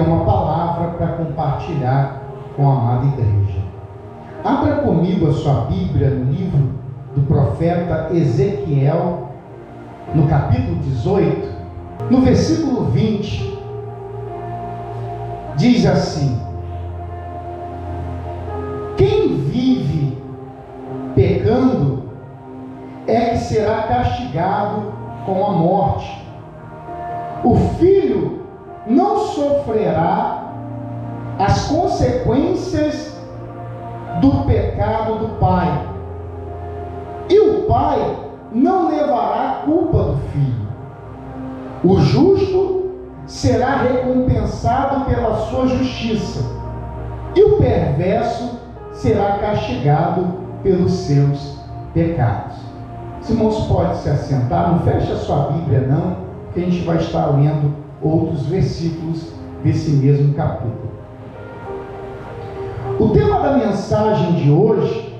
uma palavra para compartilhar com a amada igreja. Abra comigo a sua Bíblia no livro do profeta Ezequiel, no capítulo 18, no versículo 20, diz assim: quem vive pecando é que será castigado com a morte. O filho não sofrerá as consequências do pecado do pai, e o pai não levará a culpa do filho. O justo será recompensado pela sua justiça, e o perverso será castigado pelos seus pecados. Os irmãos podem se assentar, não feche a sua Bíblia não, que a gente vai estar lendo outros versículos desse mesmo capítulo. O tema da mensagem de hoje,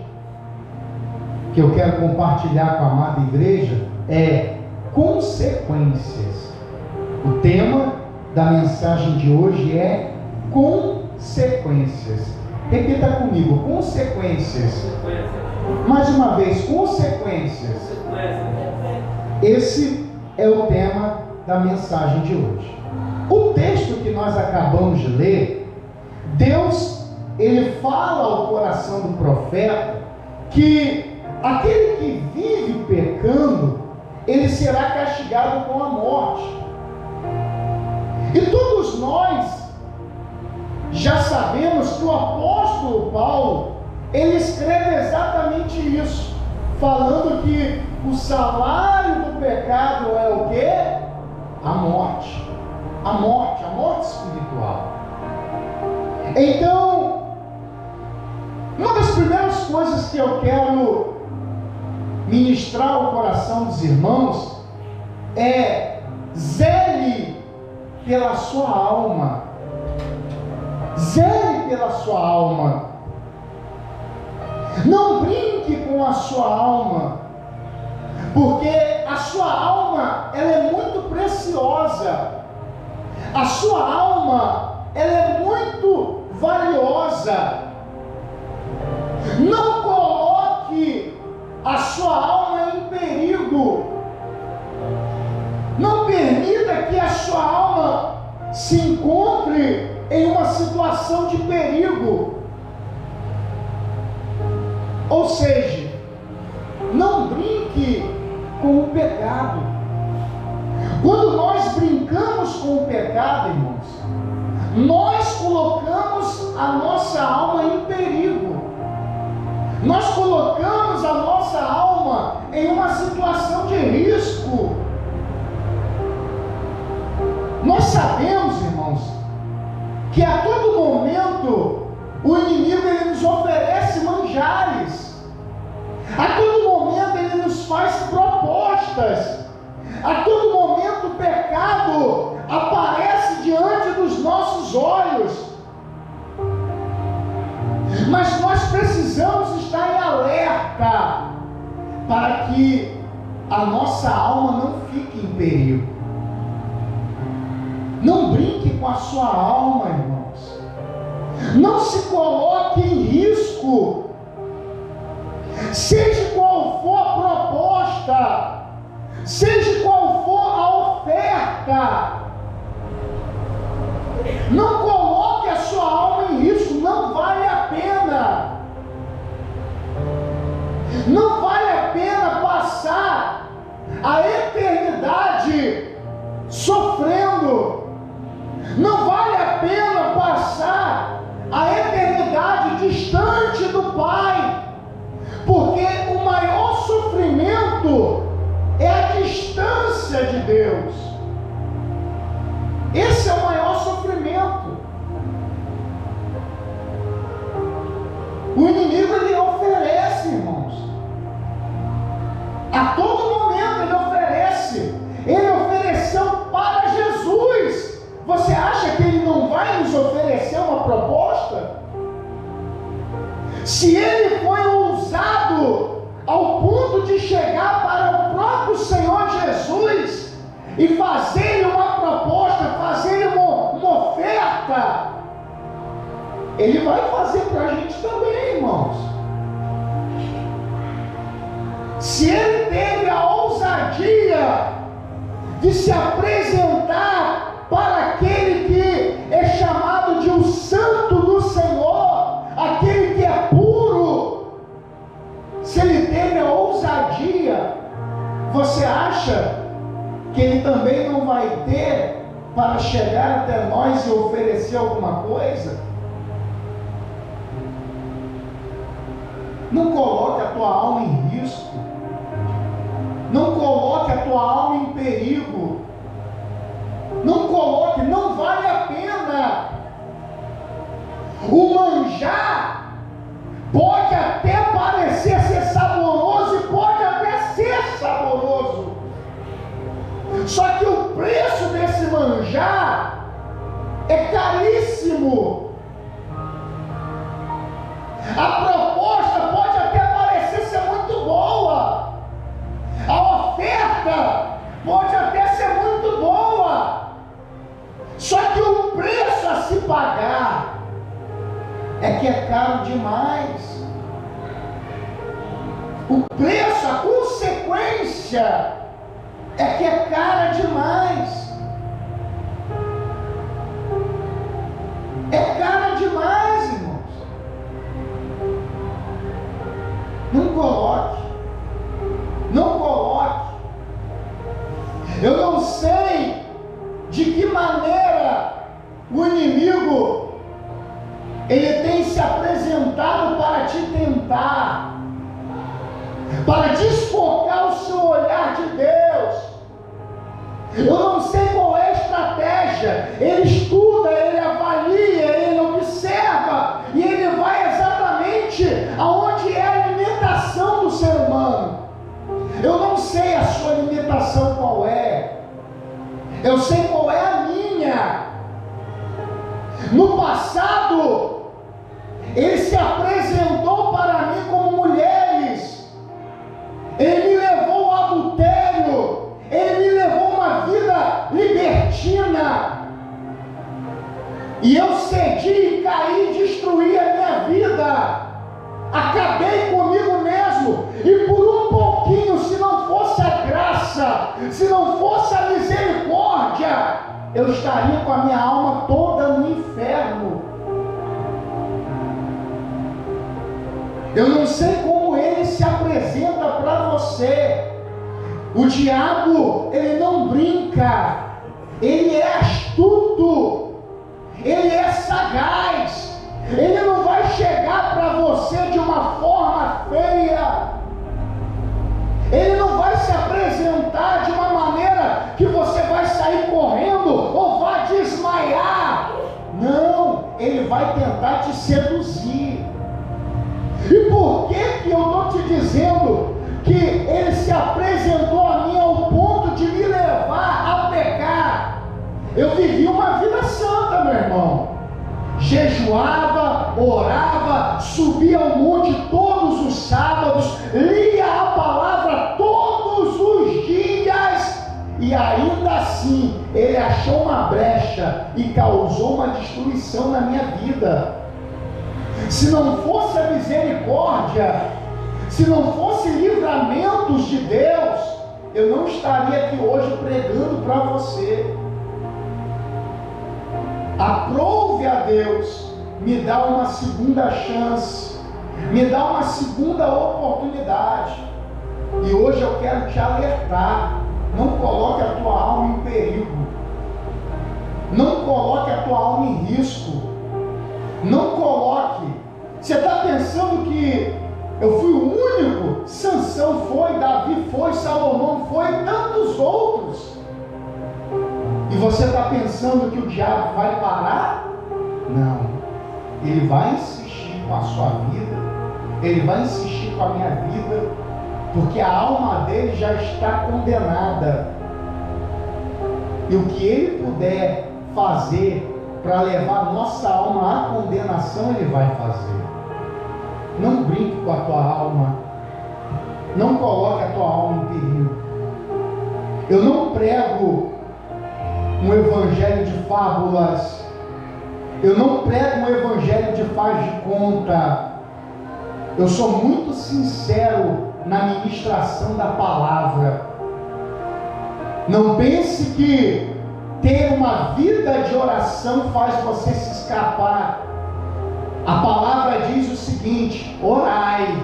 que eu quero compartilhar com a amada igreja, é consequências. O tema da mensagem de hoje é consequências. Repita comigo: consequências. Mais uma vez, consequências. Esse é o tema da mensagem de hoje. O texto que nós acabamos de ler, Deus, ele fala ao coração do profeta que aquele que vive pecando, ele será castigado com a morte. E todos nós já sabemos que o apóstolo Paulo, ele escreve exatamente isso, falando que o salário do pecado é o quê? A morte. A morte espiritual. Então, uma das primeiras coisas que eu quero ministrar ao coração dos irmãos é: zele pela sua alma. Zele pela sua alma. Não brinque com a sua alma, porque a sua alma, ela é muito preciosa. A sua alma, ela é muito valiosa. Não coloque a sua alma em perigo. Não permita que a sua alma se encontre em uma situação de perigo. Ou seja, não brinque com o pecado. Quando nós brincamos com o pecado, irmãos, nós colocamos a nossa alma em perigo. Nós colocamos a nossa alma em uma situação de risco. Nós sabemos, irmãos, que a todo momento o inimigo, ele nos oferece manjares. A todo momento ele nos faz propostas. A todo momento o pecado aparece diante dos nossos olhos. Mas nós precisamos estar em alerta para que a nossa alma não fique em perigo. Não brinque com a sua alma, irmãos. Não se coloque em risco. Seja qual for a proposta, seja qual for a oferta, não coloque a sua alma em risco. Não vale a pena. Não vale a pena passar a eternidade sofrendo. Não vale a pena passar a eternidade distante do Pai, porque o maior sofrimento é a distância de Deus. Esse é o maior sofrimento. O inimigo, ele oferece, irmãos. A todo momento ele oferece. Ele ofereceu para Jesus. Você acha que ele não vai nos oferecer uma proposta? Se ele foi ousado ao ponto de chegar para o próprio Senhor Jesus e fazer uma proposta, fazer uma oferta, oferta, Ele vai fazer para a gente também, irmãos. Se Ele teve a ousadia de se apresentar para aquele que é chamado de o Santo do Senhor, aquele que é puro, se Ele teve a ousadia, você acha que Ele também não vai ter para chegar até nós e oferecer alguma coisa? Não coloque a tua alma em risco. Não coloque a tua alma em perigo. Não coloque, não vale a pena. O manjar pode até parecer ser saboroso e pode até ser saboroso. Só que o preço desse manjar é caríssimo. A proposta pode até parecer ser muito boa. A oferta pode até ser muito boa. Só que o preço a se pagar é que é caro demais. O preço, a consequência é que é cara demais. É cara demais, irmãos. Não coloque. Não coloque. Eu não sei de que maneira o inimigo ele tem se apresentado para te tentar, para desfocar o seu olhar de Deus. Eu não sei qual é a estratégia. Ele estuda, ele avalia, ele observa e ele vai exatamente aonde é a limitação do ser humano. Eu não sei a sua limitação qual é. Eu sei qual é a minha. No passado, ele se apresentou para mim como mulheres. Ele me levou ao adultério. Ele me levou uma vida libertina. E eu cedi, caí, destruí a minha vida. Acabei comigo mesmo. E por um pouquinho, se não fosse a graça, se não fosse a misericórdia, eu estaria com a minha alma toda no inferno. Eu não sei como ele se apresenta para você. O diabo, ele não brinca. Ele é astuto. Ele é sagaz. Ele não vai chegar para você de uma forma feia. Ele não vai se apresentar de uma maneira que você vai sair correndo ou vai desmaiar. Não, ele vai tentar te seduzir. E por que eu estou te dizendo que ele se apresentou a mim ao ponto de me levar a pecar? Eu vivi uma vida santa, meu irmão. Jejuava, orava, subia ao monte todos os sábados, lia a palavra todos os dias, e ainda assim ele achou uma brecha e causou uma destruição na minha vida. Se não fosse a misericórdia, se não fosse livramentos de Deus, eu não estaria aqui hoje pregando para você. Aprove a Deus, me dá uma segunda chance, me dá uma segunda oportunidade. E hoje eu quero te alertar: não coloque a tua alma em perigo, não coloque a tua alma em risco, não coloque. Você está pensando que eu fui o único? Sansão foi, Davi foi, Salomão foi, tantos outros. E você está pensando que o diabo vai parar? Não. Ele vai insistir com a sua vida. Ele vai insistir com a minha vida. Porque a alma dele já está condenada. E o que ele puder fazer para levar nossa alma à condenação, ele vai fazer. Não brinque com a tua alma. Não coloque a tua alma em perigo. Eu não prego um evangelho de fábulas. Eu não prego um evangelho de faz de conta. Eu sou muito sincero na ministração da palavra. Não pense que ter uma vida de oração faz você se escapar. A palavra diz o seguinte: orai.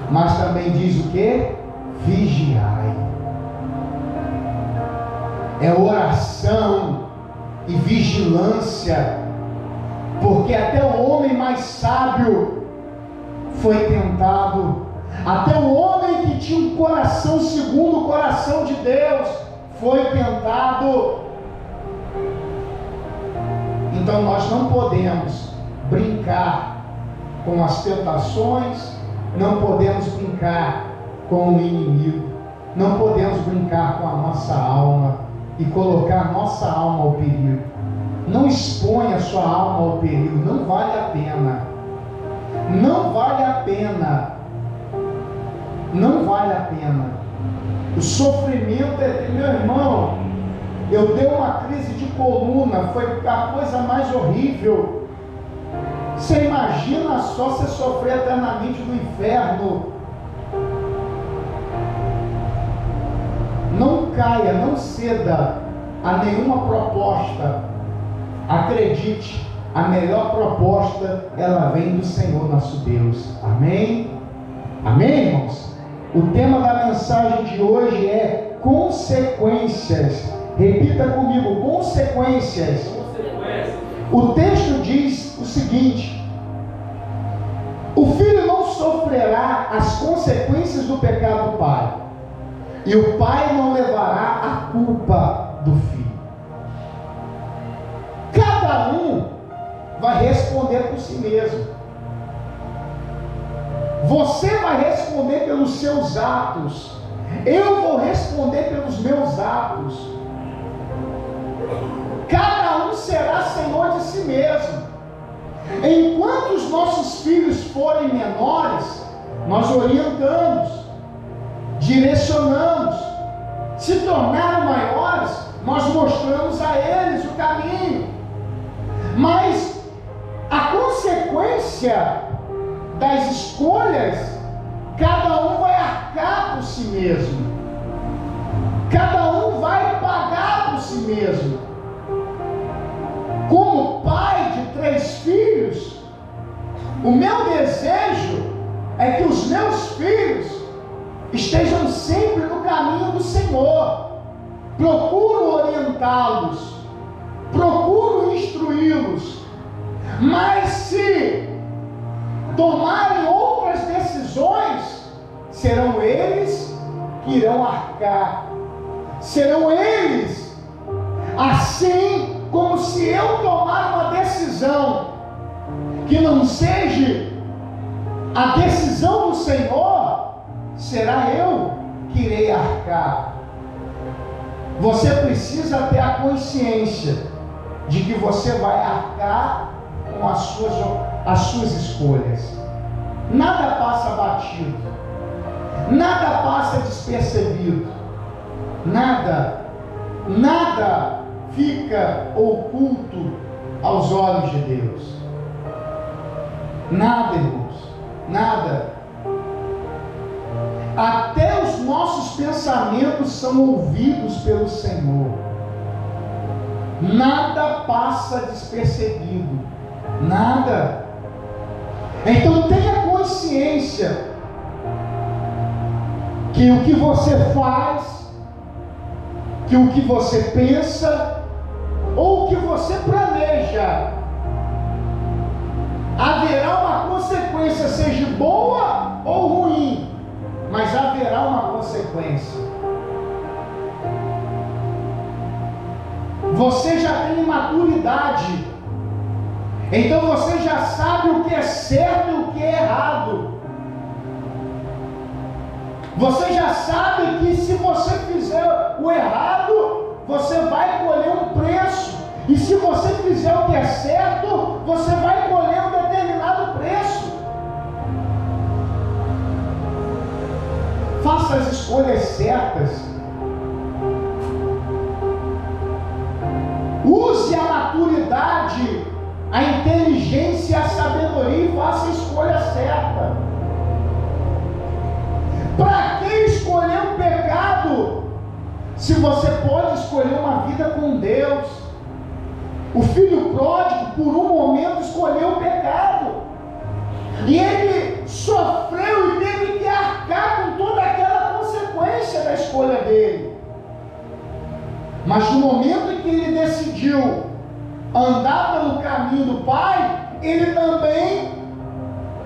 Mas também diz o que? Vigiai. É oração e vigilância, porque até o homem mais sábio foi tentado, até o homem que tinha um coração segundo o coração de Deus foi tentado. Então nós não podemos brincar com as tentações, não podemos brincar com o inimigo, não podemos brincar com a nossa alma e colocar a nossa alma ao perigo. Não exponha a sua alma ao perigo, não vale a pena. Não vale a pena. Não vale a pena. O sofrimento é, meu irmão, eu dei uma crise de coluna, foi a coisa mais horrível. Você imagina só você sofrer eternamente no inferno. Não caia, não ceda a nenhuma proposta. Acredite, a melhor proposta, ela vem do Senhor nosso Deus. Amém? Amém, irmãos? O tema da mensagem de hoje é consequências. Repita comigo, consequências. O texto diz o seguinte: o filho não sofrerá as consequências do pecado do pai, e o pai não levará a culpa do filho. Cada um vai responder por si mesmo. Você vai responder pelos seus atos. Eu vou responder pelos meus atos. Cada um será senhor de si mesmo. Enquanto os nossos filhos forem menores, nós orientamos, direcionamos. Se tornaram maiores, nós mostramos a eles o caminho. Mas a consequência das escolhas, cada um vai arcar por si mesmo. Cada um vai pagar por si mesmo. Como pai de 3 filhos, o meu desejo é que os meus filhos estejam sempre no caminho do Senhor. Procuro orientá-los, procuro instruí-los, mas se tomarem outras decisões, serão eles que irão arcar, serão eles, assim como se eu tomar uma decisão que não seja a decisão do Senhor, será eu que irei arcar. Você precisa ter a consciência de que você vai arcar com as suas escolhas. Nada passa batido, nada passa despercebido, nada fica oculto aos olhos de Deus. Nada, irmãos, nada. Até os nossos pensamentos são ouvidos pelo Senhor. Nada passa despercebido, nada. Então tenha consciência que o que você faz, que o que você pensa, ou o que você planeja, haverá uma consequência, seja boa ou ruim, mas haverá uma consequência. Você já tem maturidade, então você já sabe o que é certo e o que é errado. Você já sabe que se você fizer o errado, você vai colher um preço, e se você fizer o que é certo, você vai colher um determinado preço. Faça as escolhas certas. Use a maturidade a inteligência e a sabedoria e faça a escolha certa. Para que escolher um pecado se você pode escolher uma vida com Deus? O filho pródigo, por um momento, escolheu o pecado, e ele sofreu e teve que arcar com toda aquela consequência da escolha dele. Mas no momento em que ele decidiu andar pelo caminho do Pai, ele também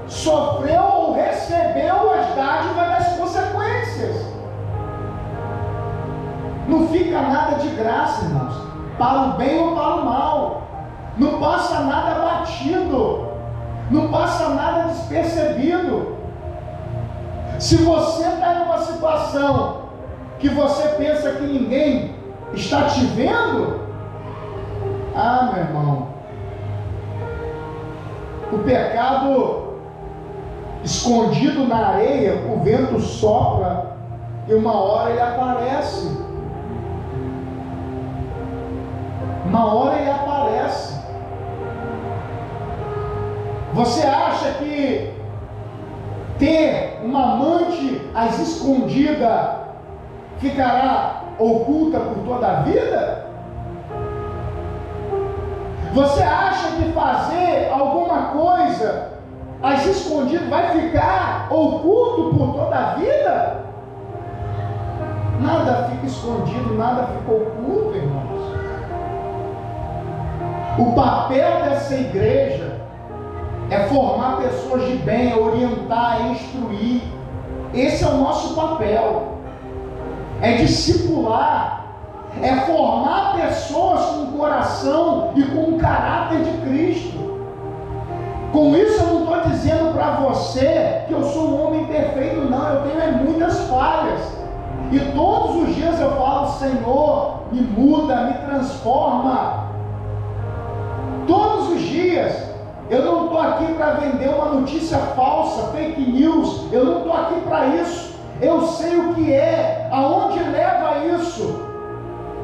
sofreu ou recebeu as dádivas das consequências. Não fica nada de graça, irmãos, para o bem ou para o mal. Não passa nada batido, não passa nada despercebido. Se você está em uma situação que você pensa que ninguém está te vendo, meu irmão, o pecado escondido na areia, o vento sopra e uma hora ele aparece. Uma hora ele aparece. Você acha que ter uma amante às escondidas ficará oculta por toda a vida? Você acha que fazer alguma coisa às escondidas vai ficar oculto por toda a vida? Nada fica escondido, nada fica oculto, irmãos. O papel dessa igreja é formar pessoas de bem, orientar, instruir. Esse é o nosso papel. É discipular, é formar pessoas com o coração e com o caráter de Cristo. Com isso eu não estou dizendo para você que eu sou um homem perfeito, não. Eu tenho muitas falhas, e todos os dias eu falo: Senhor, me muda, me transforma. Todos os dias. Eu não estou aqui para vender uma notícia falsa, fake news. Eu não estou aqui para isso. Eu sei o que é, aonde leva isso.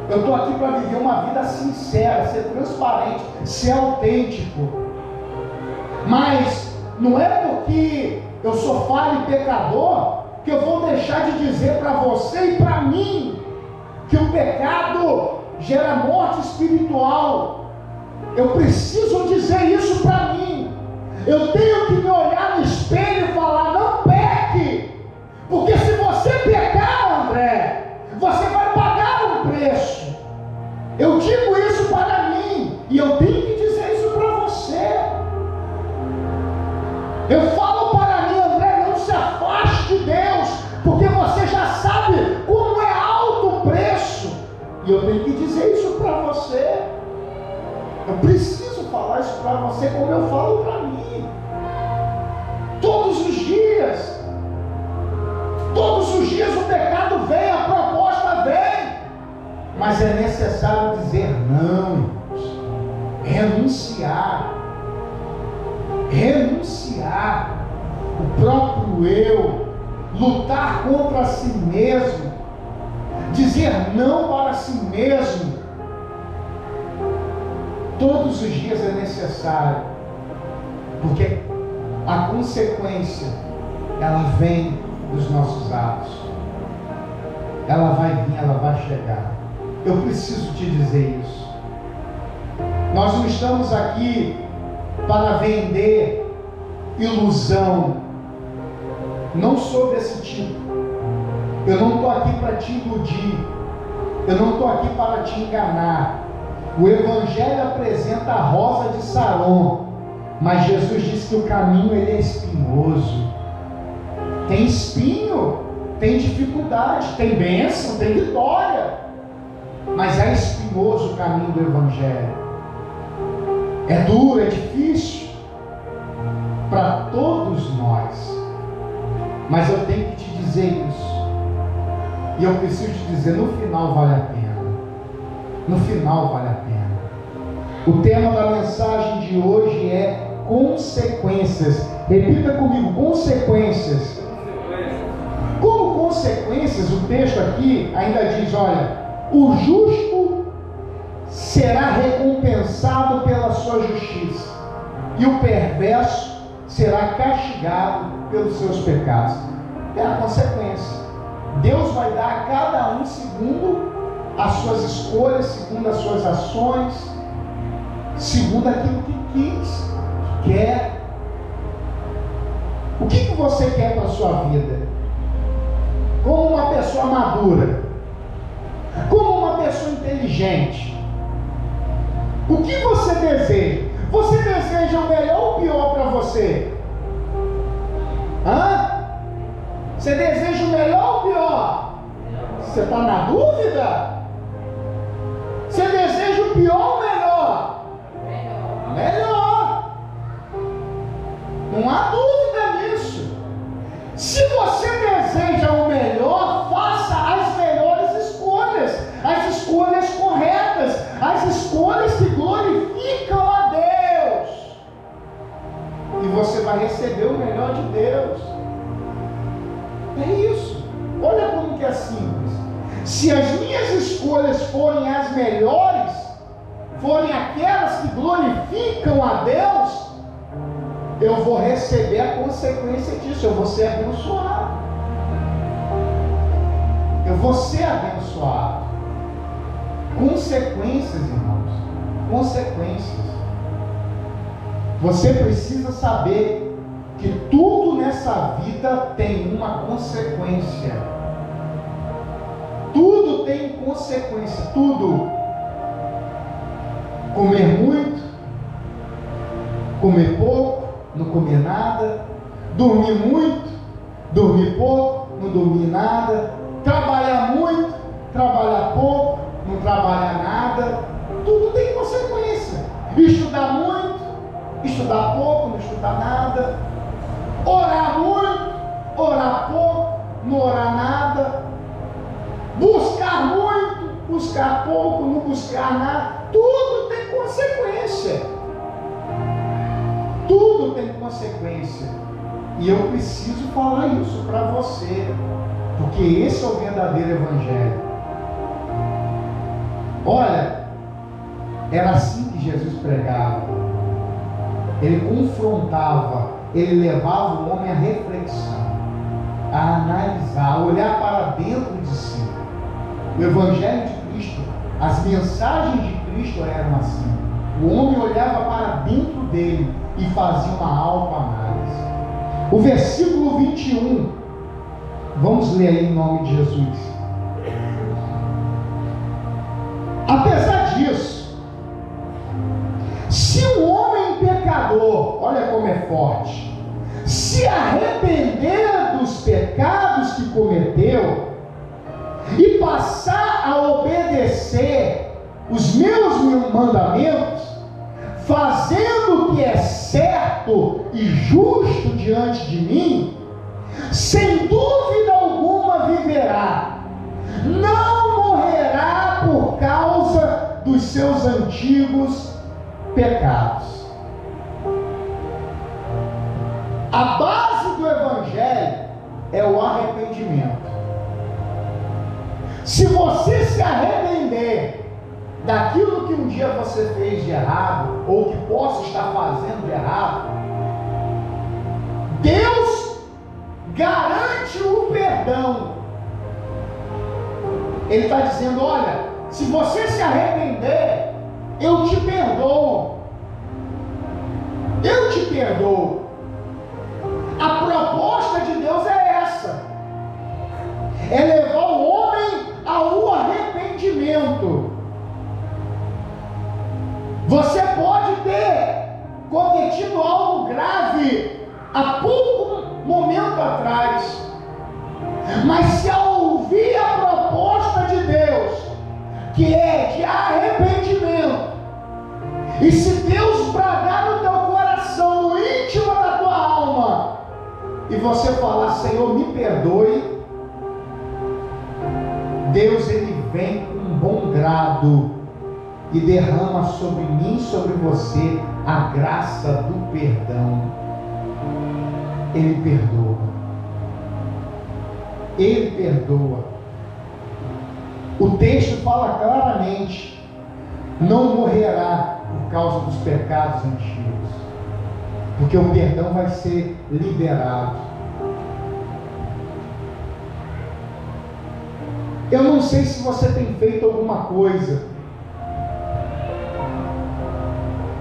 Eu estou aqui para viver uma vida sincera, ser transparente, ser autêntico. Mas não é porque eu sou falho e pecador que eu vou deixar de dizer para você e para mim que o pecado gera morte espiritual. Eu preciso dizer isso para mim. Eu tenho que me olhar no espelho e falar: não peque, porque se você pecar, André, você vai pagar um preço. Eu digo isso para mim, e eu tenho que dizer isso para você. Eu falo para mim: André, não se afaste de Deus, porque você já sabe como é alto o preço. E eu tenho que dizer isso para você. Eu preciso falar isso para você, como eu falo para mim. Todos os dias o pecado vem, a proposta vem, mas é necessário dizer não, irmãos. Renunciar o próprio eu, lutar contra si mesmo, dizer não para si mesmo. Todos os dias é necessário, porque a consequência, ela vem dos nossos atos. Ela vai vir, ela vai chegar. Eu preciso te dizer isso. Nós não estamos aqui para vender ilusão. Não sou desse tipo. Eu não estou aqui para te iludir. Eu não estou aqui para te enganar. O Evangelho apresenta a rosa de Saron, mas Jesus disse que o caminho ele é espinhoso. Tem espinho, tem dificuldade, tem bênção, tem vitória, mas é espinhoso o caminho do Evangelho. É duro, é difícil para todos nós, mas eu tenho que te dizer isso, e eu preciso te dizer: no final vale a pena. No final vale a pena. O tema da mensagem de hoje é consequências. Repita comigo: consequências. Como consequências, o texto aqui ainda diz: olha, o justo será recompensado pela sua justiça. e o perverso será castigado pelos seus pecados. É a consequência. Deus vai dar a cada um segundo as suas escolhas, segundo as suas ações, segundo aquilo que quis, que quer. O que você quer para a sua vida? Como uma pessoa madura, como uma pessoa inteligente, o que você deseja? Você deseja o melhor ou o pior para você? Você deseja o melhor ou o pior? Você está na dúvida? Você deseja o pior ou o melhor? Melhor. Não há dúvida nisso. Se você deseja o melhor, faça as melhores escolhas, as escolhas corretas, as escolhas que glorificam a Deus. E você vai receber o melhor de Deus. É isso. Olha como que é simples. Se as minhas escolhas forem as melhores, forem aquelas que glorificam a Deus, eu vou receber a consequência disso. Eu vou ser abençoado. Eu vou ser abençoado. Consequências, irmãos. Consequências. Você precisa saber que tudo nessa vida tem uma consequência. Tudo tem consequência. Tudo. Comer muito, comer pouco, não comer nada. Dormir muito, dormir pouco, não dormir nada. Trabalhar muito, trabalhar pouco, não trabalhar nada. Tudo tem consequência. Estudar muito, estudar pouco, não estudar nada. Orar muito, orar pouco, não orar nada. Buscar muito, buscar pouco, não buscar nada. Tudo tem consequência. Tudo tem consequência. E eu preciso falar isso para você, porque esse é o verdadeiro evangelho. Olha, era assim que Jesus pregava. Ele confrontava, ele levava o homem à reflexão, a analisar, a olhar para dentro de si. O evangelho de Cristo, as mensagens de Cristo eram assim. O homem olhava para dentro dele e fazia uma autoanálise. O versículo 21, vamos ler aí em nome de Jesus. Apesar disso, se o homem pecador, olha como é forte, se arrepender dos pecados que cometeu e passar a obedecer os meus mandamentos, fazendo o que é certo e justo diante de mim, sem dúvida alguma viverá, não morrerá por causa dos seus antigos pecados. A base do evangelho é o arrependimento. Se você se arrepender daquilo que um dia você fez de errado, ou que possa estar fazendo de errado, Deus garante o perdão. Ele está dizendo: olha, se você se arrepender, eu te perdoo. Eu te perdoo. A proposta de Deus é essa: é levar o homem ao arrependimento. Você pode ter cometido algo grave há pouco momento atrás, mas se ao ouvir a proposta de Deus, que é de arrependimento, e se Deus bradar no teu coração, no íntimo da tua alma, e você falar: Senhor, me perdoe, Deus, ele vem com um bom grado e derrama sobre mim, sobre você, a graça do perdão. Ele perdoa. Ele perdoa. O texto fala claramente: não morrerá por causa dos pecados antigos. Porque o perdão vai ser liberado. Eu não sei se você tem feito alguma coisa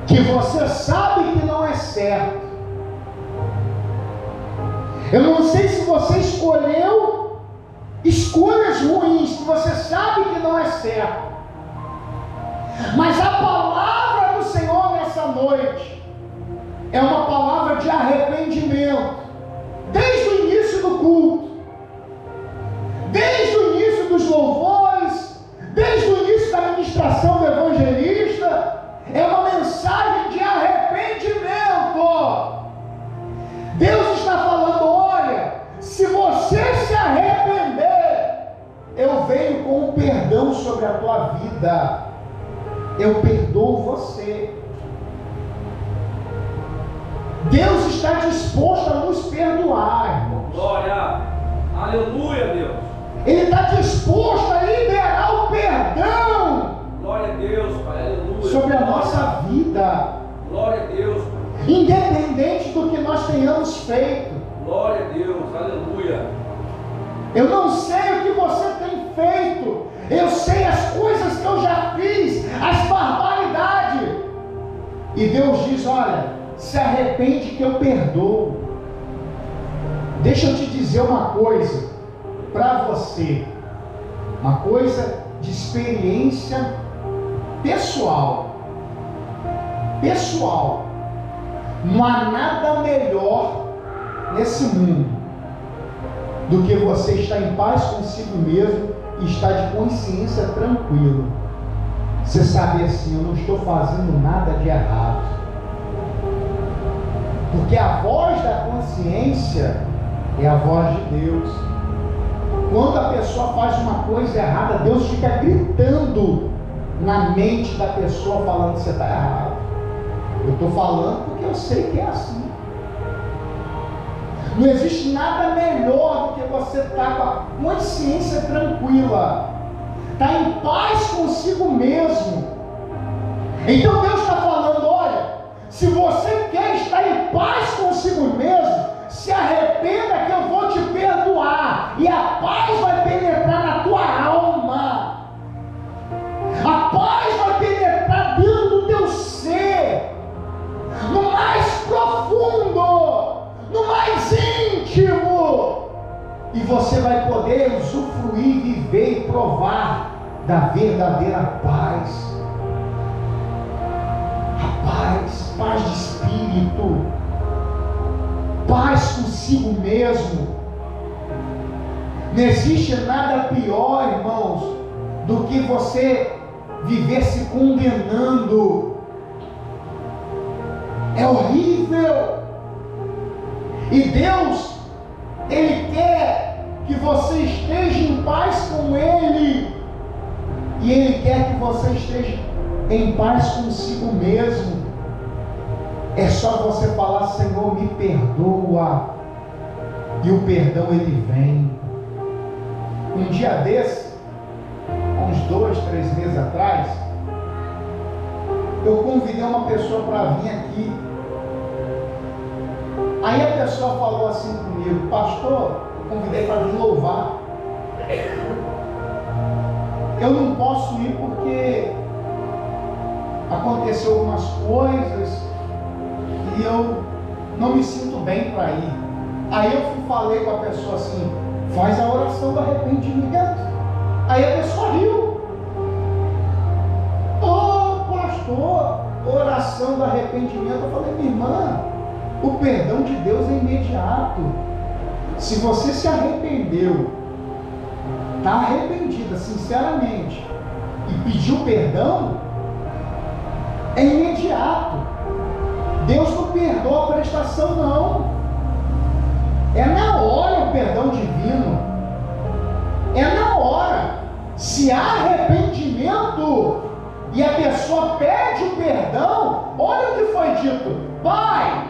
que você sabe que não é certo. Eu não sei se você escolheu escolhas ruins que você sabe que não é certo. Mas a palavra do Senhor nessa noite é uma palavra de arrependimento. Desde o início do culto, desde o início dos louvores, desde o início da ministração do evangelista, é uma mensagem de arrependimento. Deus está falando: olha, se você se arrepender, eu venho com um perdão sobre a tua vida. Eu perdoo você. Deus está disposto a nos perdoar, irmãos. Glória, aleluia, Deus. Ele está disposto a liberar o perdão. Glória a Deus, Pai, aleluia. Sobre a nossa vida. Glória a Deus, Pai. Independente do que nós tenhamos feito. Glória a Deus, aleluia. Eu não sei o que você tem feito. Eu sei as coisas que eu já fiz, as barbaridades. E Deus diz: olha, se arrepende que eu perdoo. Deixa eu te dizer uma coisa para você, uma coisa de experiência pessoal. Não há nada melhor nesse mundo do que você estar em paz consigo mesmo e estar de consciência tranquilo. Você sabe assim: eu não estou fazendo nada de errado. Porque a voz da consciência é a voz de Deus. Quando a pessoa faz uma coisa errada, Deus fica gritando na mente da pessoa, falando: você está errado. Eu estou falando porque eu sei que é assim. Não existe nada melhor do que você estar com a consciência tranquila, estar em paz consigo mesmo. Então Deus está falando: olha, se você quer estar em paz consigo mesmo, se arrependa que eu vou te perdoar, e a paz vai penetrar na tua alma, a paz vai penetrar dentro do teu ser, no mais profundo, no mais íntimo, e você vai poder usufruir, viver e provar da verdadeira paz. Paz de espírito, paz consigo mesmo. Não existe nada pior, irmãos, do que você viver se condenando. É horrível. E Deus, Ele quer que você esteja em paz com Ele, e Ele quer que você esteja em paz consigo mesmo. É só você falar: Senhor, me perdoa, e o perdão ele vem. Um dia desse, uns 2, 3 meses atrás, eu convidei uma pessoa para vir aqui. Aí a pessoa falou assim comigo: pastor, eu convidei para vir louvar. Eu não posso ir porque aconteceu algumas coisas e eu não me sinto bem para ir. Aí eu falei com a pessoa assim: faz a oração do arrependimento. Aí a pessoa riu. Oh, pastor, oração do arrependimento. Eu falei: minha irmã, o perdão de Deus é imediato. Se você se arrependeu, está arrependida sinceramente e pediu perdão, é imediato. Deus não perdoa a prestação, não. É na hora o perdão divino. É na hora. Se há arrependimento e a pessoa pede o perdão, olha o que foi dito: Pai,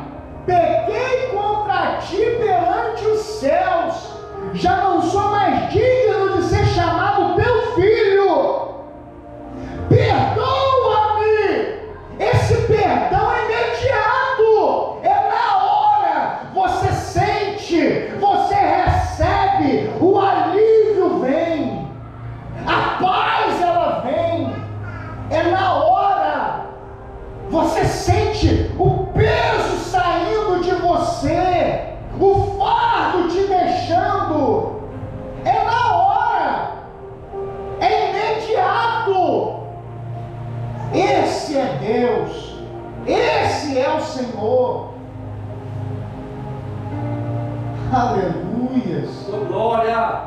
pequei contra ti perante os céus, já não sou mais digno de ser chamado teu filho. Perdoa-me. Esse perdão é imediato, é na você sente o peso saindo de você, o fardo te deixando, é na hora, é imediato. Esse é Deus, esse é o Senhor. Aleluias. Glória.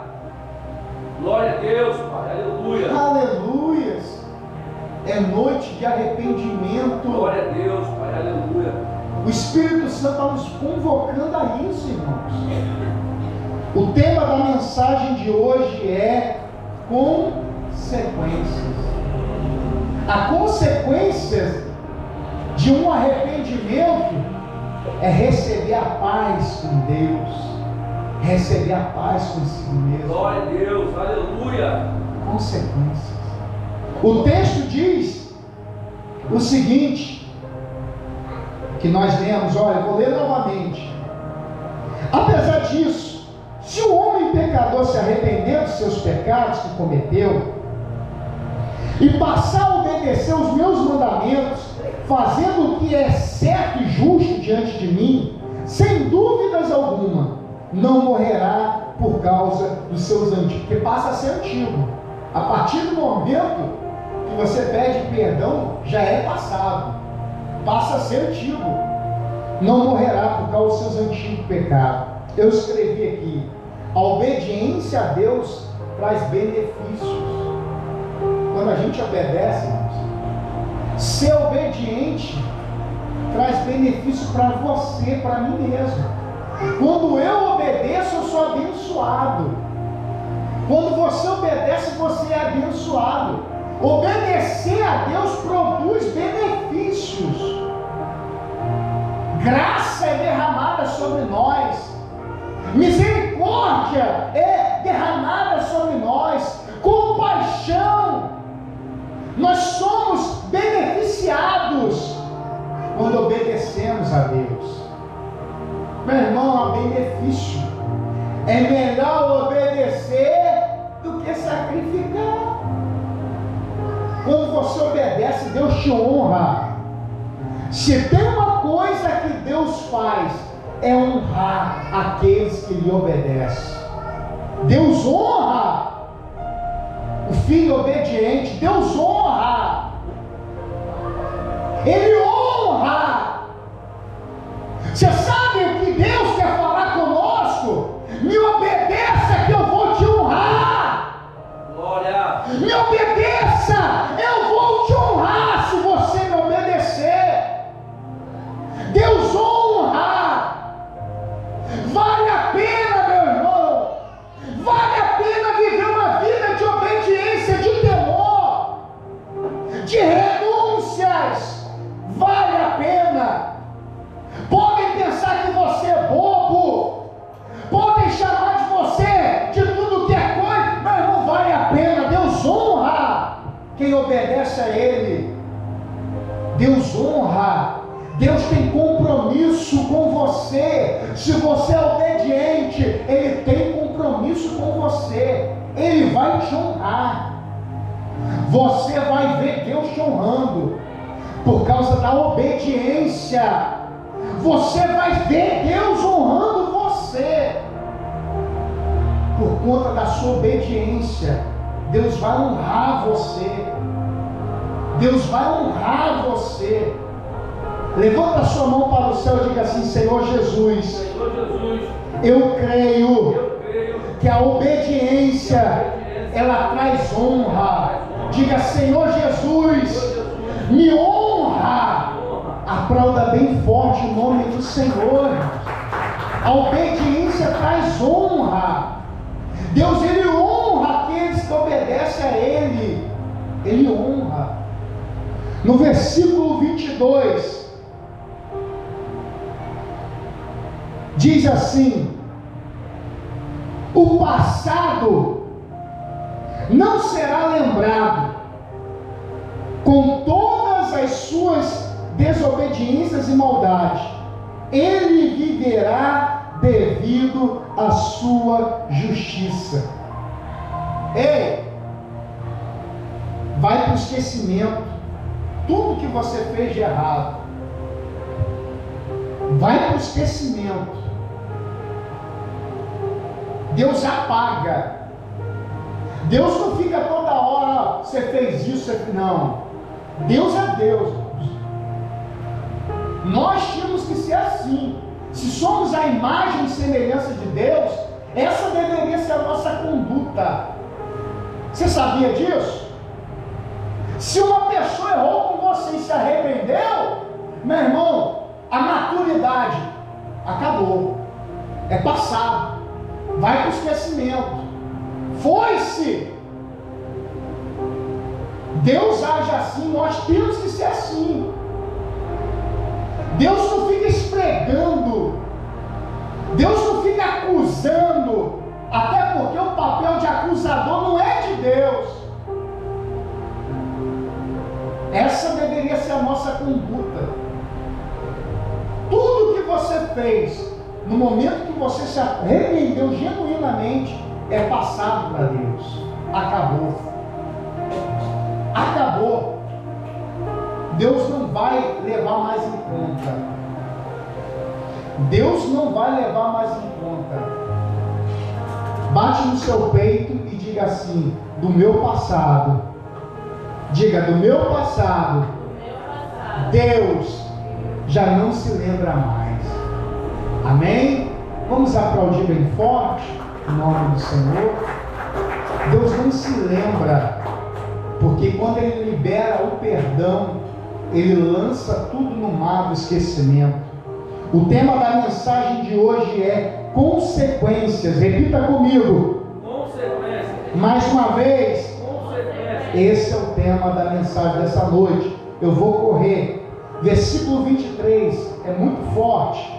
Glória a Deus, Pai. Aleluia. Aleluias. É noite de arrependimento. Glória a Deus, Pai. Aleluia. O Espírito Santo está nos convocando a isso, irmãos. O tema da mensagem de hoje é consequências. A consequência de um arrependimento é receber a paz com Deus, receber a paz consigo mesmo. Glória a Deus, aleluia. Consequências. O texto diz o seguinte, que nós lemos, olha, eu vou ler novamente. Apesar disso, se o homem pecador se arrepender dos seus pecados que cometeu e passar a obedecer os meus mandamentos, fazendo o que é certo e justo diante de mim, sem dúvidas alguma, não morrerá por causa dos seus antigos, porque passa a ser antigo. A partir do momento que você pede perdão, já é passado, passa a ser antigo. Não morrerá por causa dos seus antigos pecados. Eu escrevi aqui: a obediência a Deus traz benefícios. Quando a gente obedece, irmãos, ser obediente traz benefício para você, para mim mesmo. Quando eu obedeço, eu sou abençoado. Quando você obedece, você é abençoado. Obedecer a Deus produz benefícios. Graça é derramada sobre nós. Misericórdia é derramada sobre nós. Compaixão. Nós somos beneficiados quando obedecemos a Deus. Meu irmão, há benefício. É melhor obedecer do que sacrificar. Quando você obedece, Deus te honra. Se tem uma coisa que Deus faz, é honrar aqueles que lhe obedecem. Deus honra o filho obediente. Deus honra. Ele honra. Você sabe o que Deus quer falar conosco? Me obedeça que eu vou te honrar. Glória. Me obedeça, eu vou te honrar se você me obedecer. Deus honra. Vale a pena, meu irmão. Vale a pena viver uma vida de obediência, de temor, de renúncias. Vale a pena. Podem pensar que você é bobo, podem chamar de você de tudo que é coisa, mas não vale a pena. Deus honra quem obedece a Ele. Deus honra. Deus tem compromisso com você. Se você é obediente, Ele tem compromisso com você. Ele vai te honrar. Você vai ver Deus te honrando por causa da obediência. Você vai ver Deus honrando você por conta da sua obediência. Deus vai honrar você. Deus vai honrar você. Levanta a sua mão para o céu e diga assim: Senhor Jesus, Senhor Jesus, eu creio eu creio que a obediência ela traz honra. Diga: Senhor Jesus, me honra. Aplauda bem forte o nome do Senhor. A obediência traz honra. Deus, Ele honra aqueles que obedecem a Ele. Ele honra. No versículo 22 diz assim: o passado não será lembrado, com todas as suas desobediências e maldade, ele viverá devido à sua justiça. Ei, vai para o esquecimento tudo que você fez de errado. vai para o esquecimento. Deus apaga. Deus não fica toda hora, você fez isso, não. Deus é Deus. Nós temos que ser assim. Se somos a imagem e semelhança de Deus, essa deveria ser a nossa conduta. Você sabia disso? Se uma pessoa errou com você e se arrependeu, meu irmão, a maturidade acabou. É passado. Vai para o esquecimento. Foi-se. Deus age assim, nós temos que ser assim. Deus não fica esfregando, Deus não fica acusando, até porque o papel de acusador não é de Deus. Essa deveria ser a nossa conduta. Tudo que você fez, no momento que você se arrependeu genuinamente, é passado para Deus. Acabou. Acabou. Deus não vai levar mais em conta. Deus não vai levar mais em conta. Bate no seu peito e diga assim: do meu passado. Diga: do meu passado. Deus já não se lembra mais. Amém? Vamos aplaudir bem forte em nome do Senhor. Deus não se lembra, porque quando Ele libera o perdão, Ele lança tudo no mar do esquecimento. O tema da mensagem de hoje é consequências. Repita comigo. Consequências. Mais uma vez. Consequências. Esse é o tema da mensagem dessa noite. Eu vou correr. Versículo 23 é muito forte.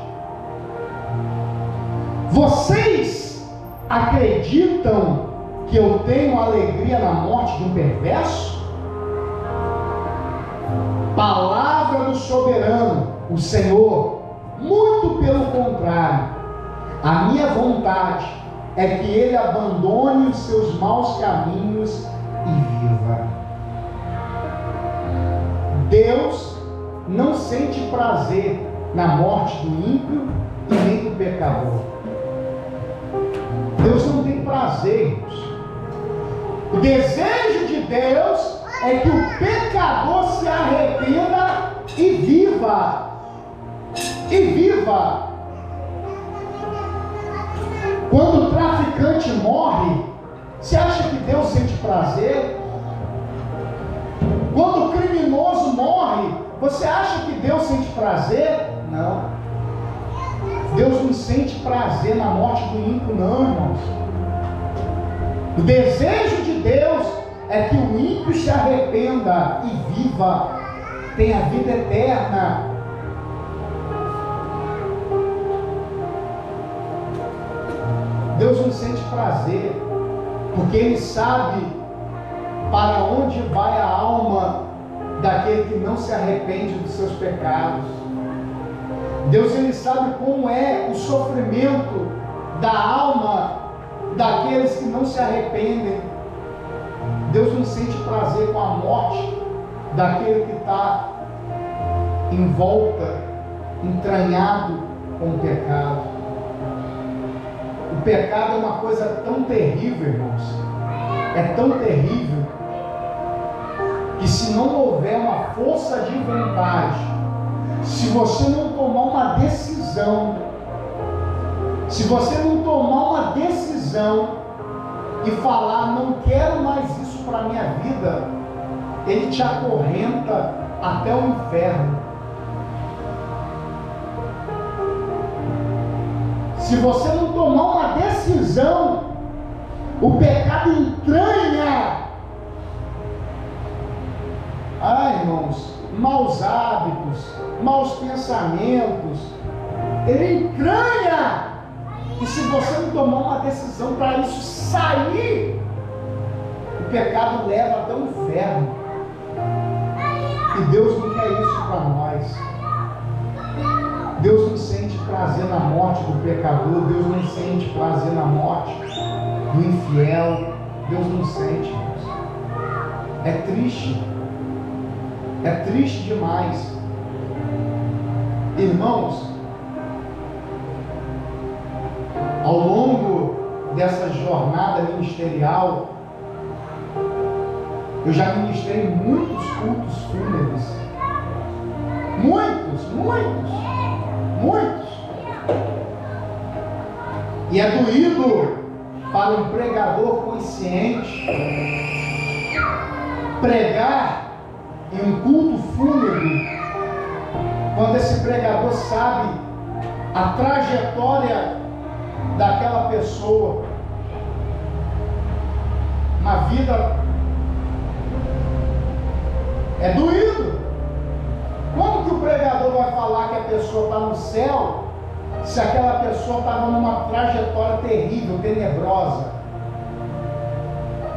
Vocês acreditam que eu tenho alegria na morte de um perverso? Palavra do soberano, o Senhor, muito pelo contrário. A minha vontade é que ele abandone os seus maus caminhos e viva. Deus não sente prazer na morte do ímpio e nem do pecador. Deus não tem prazer, irmãos. O desejo de Deus é que o pecador se arrependa e viva. E viva. Quando o traficante morre, você acha que Deus sente prazer? Quando o criminoso morre, você acha que Deus sente prazer? Não. Deus não sente prazer na morte do ímpio, não, irmãos. O desejo de Deus é que o ímpio se arrependa e viva, tenha vida eterna. Deus não sente prazer, porque Ele sabe para onde vai a alma daquele que não se arrepende dos seus pecados. Deus, Ele sabe como é o sofrimento da alma daqueles que não se arrependem. Deus não sente prazer com a morte daquele que está em volta, entranhado com o pecado. O pecado é uma coisa tão terrível, irmãos. É tão terrível que se não houver uma força de vontade, se você não tomar uma decisão, se você não tomar uma decisão e falar, não quero mais isso para a minha vida, ele te acorrenta até o inferno. Se você não tomar uma decisão, o pecado entranha. Irmãos, maus hábitos, maus pensamentos, ele entranha. E se você não tomar uma decisão para isso sair, o pecado leva até o inferno. E Deus não quer isso para nós. Deus não sente prazer na morte do pecador. Deus não sente prazer na morte do infiel. Deus não sente, irmãos. É triste. É triste demais. Irmãos, caminhada ministerial, eu já ministrei muitos cultos fúnebres. Muitos. E é doído para um pregador consciente pregar em um culto fúnebre, quando esse pregador sabe a trajetória daquela pessoa na vida. É doído. Como que o pregador vai falar que a pessoa está no céu se aquela pessoa estava numa trajetória terrível, tenebrosa?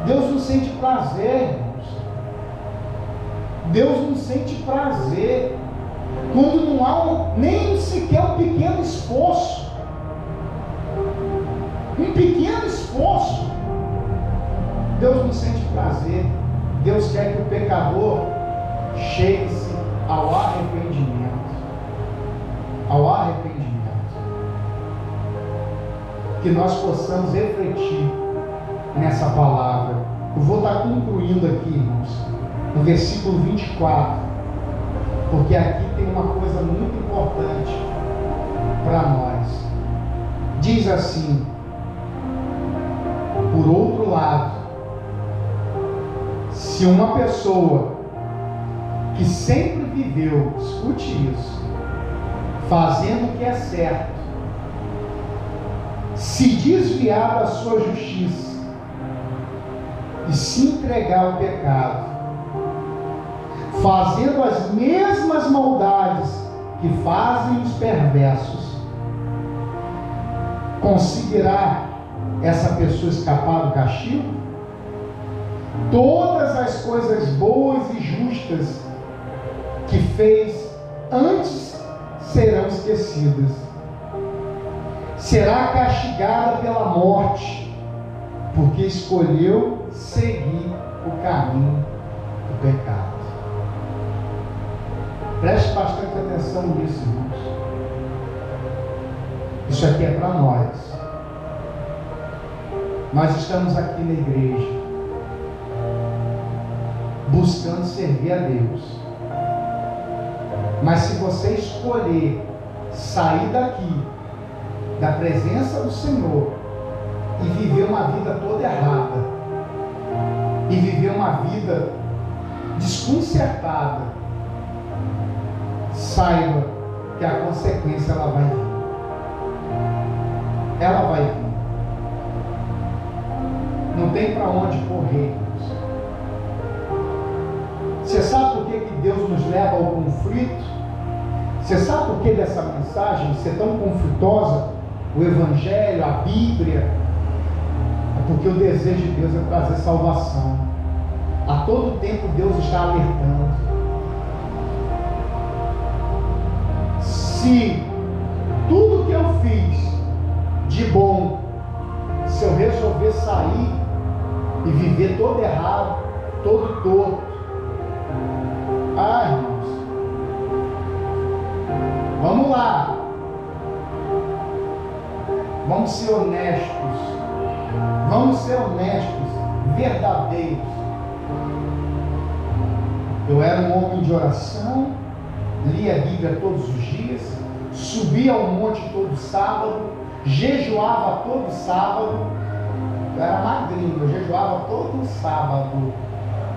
Deus não sente prazer, irmãos. Deus não sente prazer quando não há nem sequer um pequeno esforço. Um pequeno esforço. Deus não sente prazer. Deus quer que o pecador chegue-se ao arrependimento. Ao arrependimento. Que nós possamos refletir nessa palavra. Eu vou estar concluindo aqui, irmãos, no versículo 24, porque aqui tem uma coisa muito importante para nós. Diz assim: por outro lado, se uma pessoa que sempre viveu, escute isso, fazendo o que é certo, se desviar da sua justiça e se entregar ao pecado, fazendo as mesmas maldades que fazem os perversos, conseguirá essa pessoa escapar do castigo? Todas as coisas boas e justas que fez antes serão esquecidas. Será castigada pela morte, porque escolheu seguir o caminho do pecado. Preste bastante atenção nisso, irmãos. Isso aqui é para nós. Nós estamos aqui na igreja buscando servir a Deus. Mas se você escolher sair daqui, da presença do Senhor, e viver uma vida toda errada, e viver uma vida desconcertada, saiba que a consequência ela vai vir. Ela vai vir. Não tem para onde correr. Você sabe por que Deus nos leva ao conflito? Você sabe por que dessa mensagem ser tão conflitosa? O Evangelho, a Bíblia? É porque o desejo de Deus é trazer salvação. A todo tempo Deus está alertando. Se tudo que eu fiz de bom, se eu resolver sair e viver todo errado, todo torto, irmãos, vamos lá, vamos ser honestos, verdadeiros. Eu era um homem de oração, lia a Bíblia todos os dias, subia ao monte todo sábado, jejuava todo sábado. Eu era magrinho, eu jejuava todo sábado.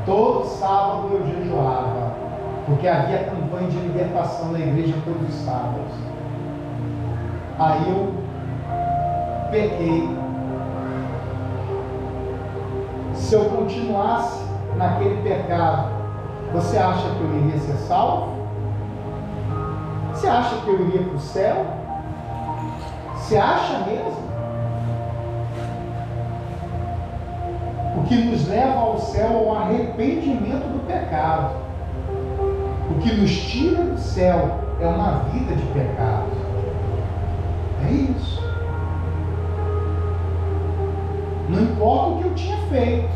Todo sábado eu jejuava, porque havia campanha de libertação na igreja todos os sábados. Aí eu pequei. Se eu continuasse naquele pecado, você acha que eu iria ser salvo? Você acha que eu iria para o céu? Você acha mesmo? O que nos leva ao céu é o arrependimento do pecado. O que nos tira do céu é uma vida de pecado. É isso. Não importa o que eu tinha feito,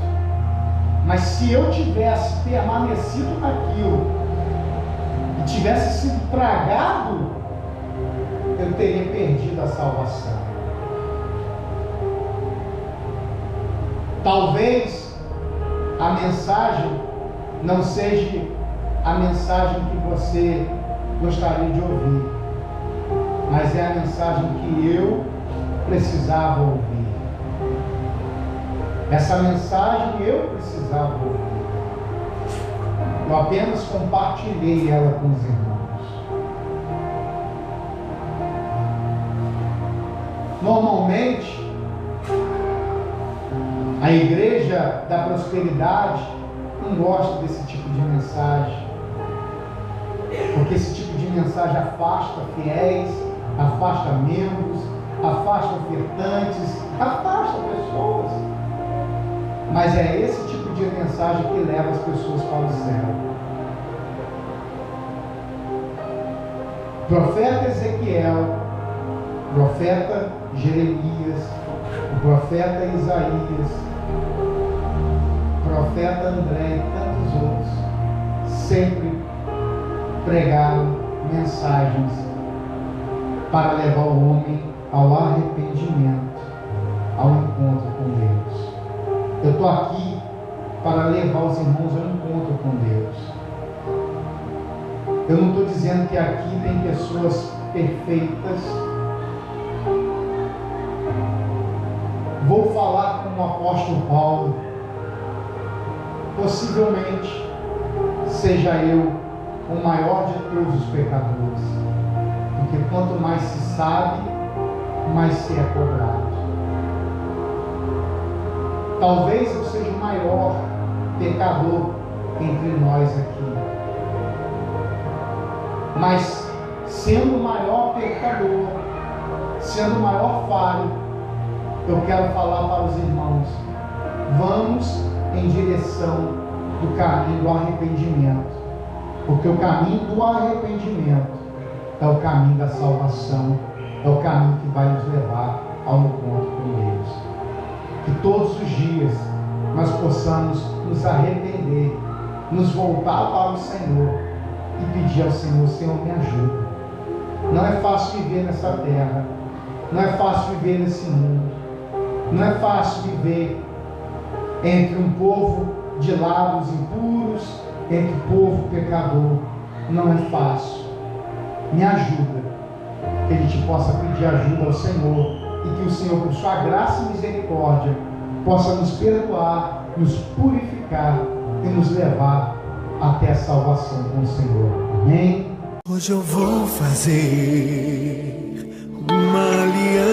mas se eu tivesse permanecido naquilo e tivesse sido tragado, eu teria perdido a salvação. Talvez a mensagem não seja a mensagem que você gostaria de ouvir, mas é a mensagem que eu precisava ouvir. Essa mensagem eu precisava ouvir. Eu apenas compartilhei ela com os irmãos. Normalmente, a igreja da prosperidade não gosta desse tipo de mensagem, porque esse tipo de mensagem afasta fiéis, afasta membros, afasta ofertantes, afasta pessoas. Mas é esse tipo de mensagem que leva as pessoas para o céu. Profeta Ezequiel, profeta Jeremias, o profeta Isaías, profeta André e tantos outros sempre pregaram mensagens para levar o homem ao arrependimento, ao encontro com Deus. Eu estou aqui para levar os irmãos ao encontro com Deus. Eu não estou dizendo que aqui tem pessoas perfeitas. Vou falar com o apóstolo Paulo. Possivelmente seja eu o maior de todos os pecadores, porque quanto mais se sabe, mais se é cobrado. Talvez eu seja o maior pecador entre nós aqui, mas sendo o maior pecador, sendo o maior falho, eu quero falar para os irmãos: vamos em direção do caminho do arrependimento, porque o caminho do arrependimento é o caminho da salvação, é o caminho que vai nos levar ao encontro com Deus. Que todos os dias nós possamos nos arrepender, nos voltar para o Senhor e pedir ao Senhor: Senhor, me ajuda. Não é fácil viver nessa terra, não é fácil viver nesse mundo, não é fácil viver entre um povo de lábios impuros, entre o povo pecador. Não é fácil. Me ajuda, que a gente possa pedir ajuda ao Senhor e que o Senhor, por sua graça e misericórdia, possa nos perdoar, nos purificar e nos levar até a salvação com o Senhor. Amém? Hoje eu vou fazer uma aliança.